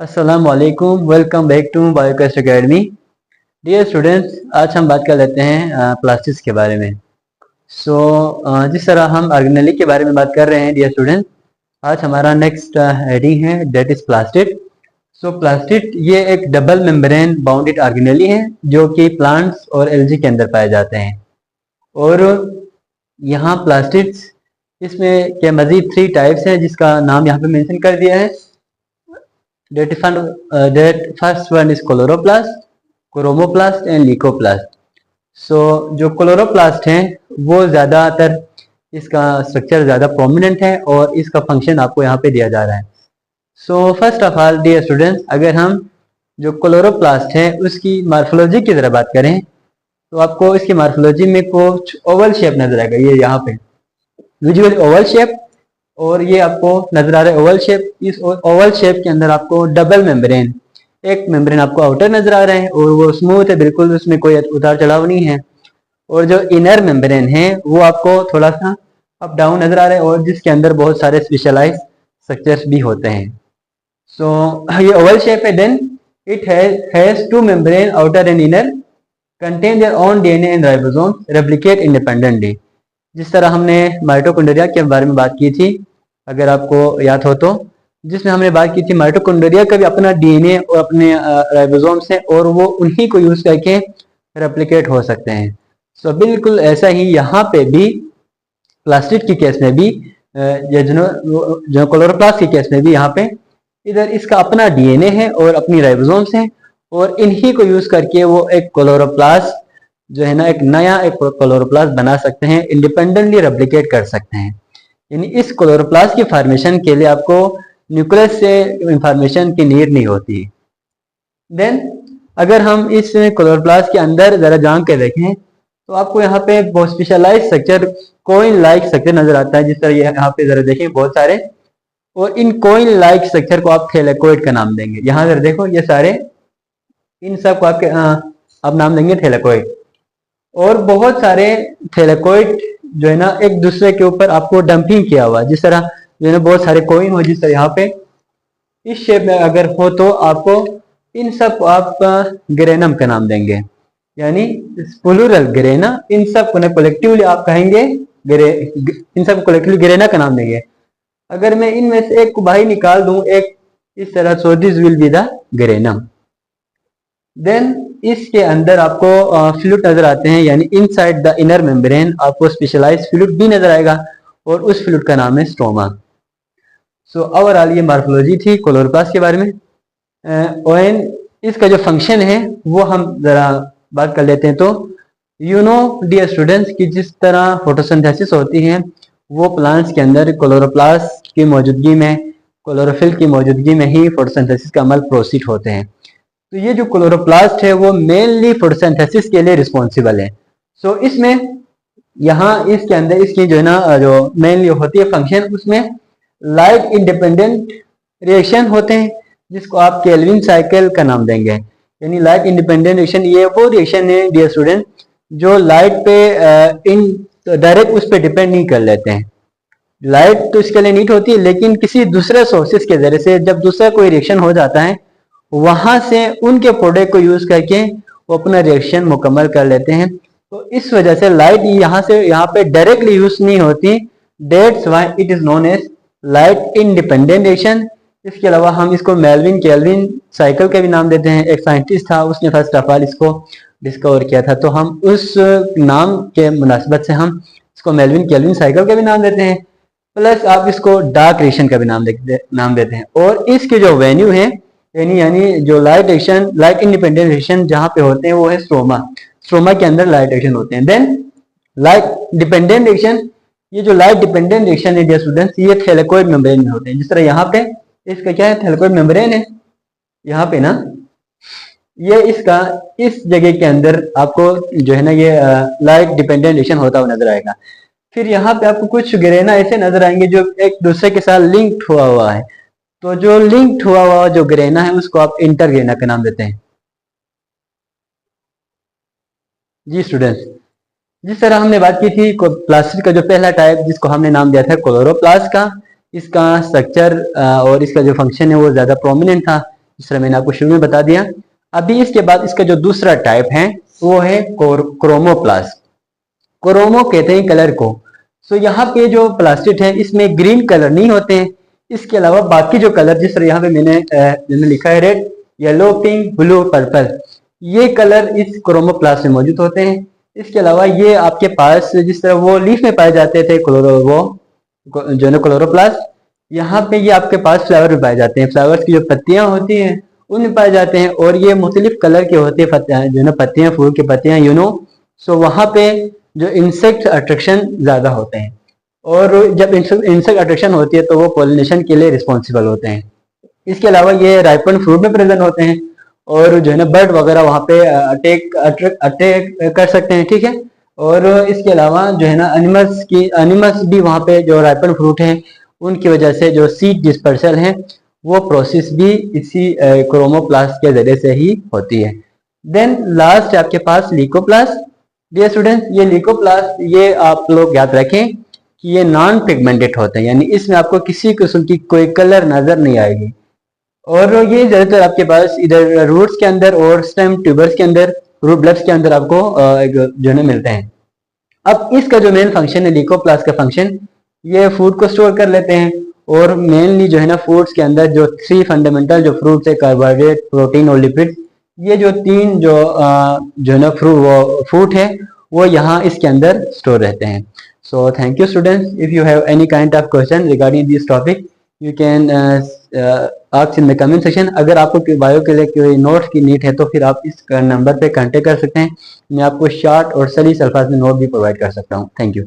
अस्सलाम वालेकुम, welcome back to Biocast academy. Dear students, आज हम बात कर लेते हैं प्लास्टिक्स के बारे में। जिस तरह हम ऑर्गेनेली के बारे में बात कर रहे हैं डियर स्टूडेंट्स, आज हमारा नेक्स्ट हेडिंग है दैट इज प्लास्टिड। प्लास्टिड ये एक डबल मेम्ब्रेन बाउंडेड ऑर्गेनेली है जो कि प्लांट्स और एल्गी के अंदर पाए जाते हैं। और यहाँ प्लास्टिड्स इसमें के मजीद 3 टाइप्स हैं जिसका नाम यहाँ पे मेंशन कर दिया है। that first one is chloroplast, chromoplast and leucoplast. जो क्लोरोप्लास्ट हैं वो ज़्यादातर इसका स्ट्रक्चर ज़्यादा प्रोमिनेंट है और इसका फंक्शन आपको यहाँ पे दिया जा रहा है। First of all dear students, अगर हम जो क्लोरोप्लास्ट है उसकी मार्फोलॉजी की तरह बात करें तो आपको इसकी मार्फोलॉजी में कुछ ओवल शेप नजर आएगा। ये यहाँ पे विजुअली ओवल शेप, और ये आपको नजर आ रहा है ओवल शेप। इस ओवल शेप के अंदर आपको डबल मेम्ब्रेन, एक मेम्ब्रेन आपको आउटर नजर आ रहा है और वो स्मूथ है बिल्कुल, उसमें कोई उतार चढ़ाव नहीं है। और जो इनर मेम्ब्रेन है वो आपको थोड़ा सा अप डाउन नजर आ रहा है और जिसके अंदर बहुत सारे स्पेशलाइज स्ट्रक्चर्स भी होते हैं। ये ओवल शेप है। Then it has 2 membrane outer and inner contain their own DNA and ribosome replicate independently. जिस तरह हमने माइटोकॉन्ड्रिया के बारे में बात की थी, अगर आपको याद हो तो, जिसमें हमने बात की थी माइटोकॉन्ड्रिया का भी अपना डीएनए और अपने राइबोसोम्स हैं और वो उन्हीं को यूज करके रेप्लिकेट हो सकते हैं। बिल्कुल ऐसा ही यहाँ पे भी प्लास्टिड के केस में भी, जो क्लोरोप्लास्ट के केस में भी यहाँ पे इधर इसका अपना डीएनए है और अपनी राइबोसोम्स हैं और इन्हीं को यूज करके वो एक क्लोरोप्लास्ट जो है ना, एक नया एक क्लोरोप्लास्ट बना सकते हैं, इंडिपेंडेंटली रेप्लिकेट कर सकते हैं। यानी इस क्लोरोप्लास्ट की फॉर्मेशन के लिए आपको न्यूक्लियस से इंफॉर्मेशन की नीड नहीं होती। देन अगर हम इस क्लोरोप्लास्ट के अंदर जरा झांक के देखें तो आपको यहाँ पे बहुत specialize structure, coin like structure नजर आता है। जिस तरह ये यहाँ पे जरा देखें बहुत सारे, और इन कोइन लाइक स्ट्रक्चर को आप थैलेकोइड का नाम देंगे। यहाँ जरा देखो ये सारे, इन सब को आपके आप नाम देंगे थैलेकोइड। और बहुत सारे थैलेकोइड जो है ना एक दूसरे के ऊपर आपको डंपिंग किया हुआ, जिस तरह जो है ना बहुत सारे कोइन हो, जिस तरह यहाँ पे इस शेप में अगर हो तो आपको इन सब को आप ग्रेनम का नाम देंगे, यानी प्लूरल ग्रेना। इन सब को कलेक्टिवली आप कहेंगे इन सब कलेक्टिवली ग्रेना का नाम देंगे। अगर मैं इनमें से एक को बाहर निकाल दूं एक इस तरह, so this will be the granum. Then इसके अंदर आपको फ्लूइड नजर आते हैं, यानी इनसाइड द इनर मेम्ब्रेन आपको स्पेशलाइज्ड फ्लूइड भी नजर आएगा और उस फ्लूइड का नाम है स्ट्रोमा। ओवरऑल ये मार्फोलॉजी थी क्लोरोप्लास्ट के बारे में। और इसका जो फंक्शन है वो हम जरा बात कर लेते हैं। तो यू नो डियर स्टूडेंट्स कि जिस तरह फोटोसिंथेसिस होती है वो प्लांट्स के अंदर क्लोरोप्लास्ट की मौजूदगी में, क्लोरोफिल की मौजूदगी में ही फोटोसिंथेसिस का अमल प्रोसीड होते हैं। तो ये जो क्लोरोप्लास्ट है वो मेनली फोटोसिंथेसिस के लिए रिस्पॉन्सिबल है। इसमें यहाँ इसके अंदर इसकी जो है ना जो मेनली होती है फंक्शन, उसमें लाइट इंडिपेंडेंट रिएक्शन होते हैं जिसको आप केल्विन साइकिल का नाम देंगे। यानी लाइट इंडिपेंडेंट रिएक्शन ये वो रिएक्शन है डियर स्टूडेंट जो लाइट पे डायरेक्ट उस पर डिपेंड नहीं कर लेते हैं। लाइट तो इसके लिए नीड होती है, लेकिन किसी दूसरे सोर्सेस के जरिए से जब दूसरा कोई रिएक्शन हो जाता है वहां से उनके प्रोडक्ट को यूज करके वो अपना रिएक्शन मुकम्मल कर लेते हैं। तो इस वजह से लाइट यहाँ पे डायरेक्टली यूज नहीं होती। That's why it is known as light independent reaction. इसके अलावा हम इसको मेल्विन केल्विन साइकिल का भी नाम देते हैं। एक साइंटिस्ट था, उसने फर्स्ट ऑफ ऑल इसको डिस्कवर किया था, तो हम उस नाम के मुनासिबत से हम इसको मेल्विन केल्विन साइकिल का भी नाम देते हैं। प्लस आप इसको डार्क रिएक्शन का भी नाम देते हैं। और इसके जो वेन्यू है, यानी जो light reaction, light independent reaction जहां पे होते हैं वो है स्ट्रोमा। स्ट्रोमा के अंदर लाइट रिएक्शन होते हैं। देन लाइट डिपेंडेंट रिएक्शन, ये जो लाइट डिपेंडेंट रिएक्शन है डियर स्टूडेंट्स, ये थैलेकोइड मेम्ब्रेन में होते हैं। जिस तरह यहाँ पे इसका क्या है, थैलेकोइड मेम्ब्रेन है यहाँ पे ना, ये इसका इस जगह के अंदर आपको जो है ना ये लाइट डिपेंडेंट रिएक्शन होता हुआ नजर आएगा। फिर यहाँ पे आपको कुछ ग्रेना ऐसे नजर आएंगे जो एक दूसरे के साथ लिंक्ड हुआ हुआ है। तो जो लिंक्ड हुआ जो ग्रेना है उसको आप इंटरग्रेना का नाम देते हैं। जी स्टूडेंट्स, जिस तरह हमने बात की थी प्लास्टिक का जो पहला टाइप जिसको हमने नाम दिया था क्लोरोप्लास्ट का, इसका स्ट्रक्चर और इसका जो फंक्शन है वो ज्यादा प्रोमिनेंट था। जिस तरह मैंने आपको शुरू में बता दिया। अभी इसके बाद इसका जो दूसरा टाइप है वो है क्रोमोप्लास्ट। क्रोमो कहते हैं कलर को। सो यहाँ पे जो प्लास्टिक है इसमें ग्रीन कलर नहीं होते हैं, इसके अलावा बाकी जो कलर, जिस तरह यहाँ पे मैंने लिखा है red, yellow, pink, blue, purple, ये कलर इस क्रोमोप्लास्ट में मौजूद होते हैं। इसके अलावा ये आपके पास जिस तरह वो लीफ में पाए जाते थे जो है क्लोरोप्लास्ट, यहाँ पे ये आपके पास फ्लावर में पाए जाते हैं। फ्लावर्स की जो पत्तियां होती हैं उनमें पाए जाते हैं, और ये मुख्तलिफ कलर के होते हैं जो है पत्तियां, फूल की पत्तियां, सो वहाँ पे जो इंसेक्ट अट्रैक्शन ज्यादा होते हैं, और जब इंसेक्ट अट्रैक्शन होती है तो वो पॉलिनेशन के लिए रिस्पॉन्सिबल होते हैं। इसके अलावा ये राइपन फ्रूट में प्रेजेंट होते हैं, और जो है ना बर्ड वगैरह वहाँ पे अटैक कर सकते हैं, ठीक है। और इसके अलावा जो है ना एनिमल्स भी वहाँ पे जो राइपन फ्रूट हैं उनकी वजह से जो सीड डिस्पर्सल है वो प्रोसेस भी इसी क्रोमोप्लास्ट के जरिए से ही होती है। देन लास्ट है आपके पास लीकोप्लास्ट। डियर स्टूडेंट्स, ये लीकोप्लास्ट, ये आप लोग याद रखें कि ये नॉन पिगमेंटेड होते हैं, यानी इसमें आपको किसी किस्म की कोई कलर नजर नहीं आएगी, और ये ज्यादातर आपके पास इधर रूट्स के अंदर और स्टेम ट्यूबर्स के अंदर, रूट ब्लब्स के अंदर आपको जो है मिलते हैं। अब इसका जो मेन फंक्शन है लीकोप्लास्ट का फंक्शन, ये फूड को स्टोर कर लेते हैं, और मेनली जो है ना फूड्स के अंदर जो 3 फंडामेंटल जो फ्रूट्स है, कार्बोहाइड्रेट, प्रोटीन और लिपिड, ये जो 3 जो है ना फूड है वो यहाँ इसके अंदर स्टोर रहते हैं। So thank you students. If you have any kind of question regarding this topic you can ask in the comment section. अगर आपको बायो के लिए कोई नोट्स की नीड है तो फिर आप इस नंबर पे कांटेक्ट कर सकते हैं, मैं आपको शॉर्ट और सलीस अल्फाज में नोट भी प्रोवाइड कर सकता हूँ। Thank you.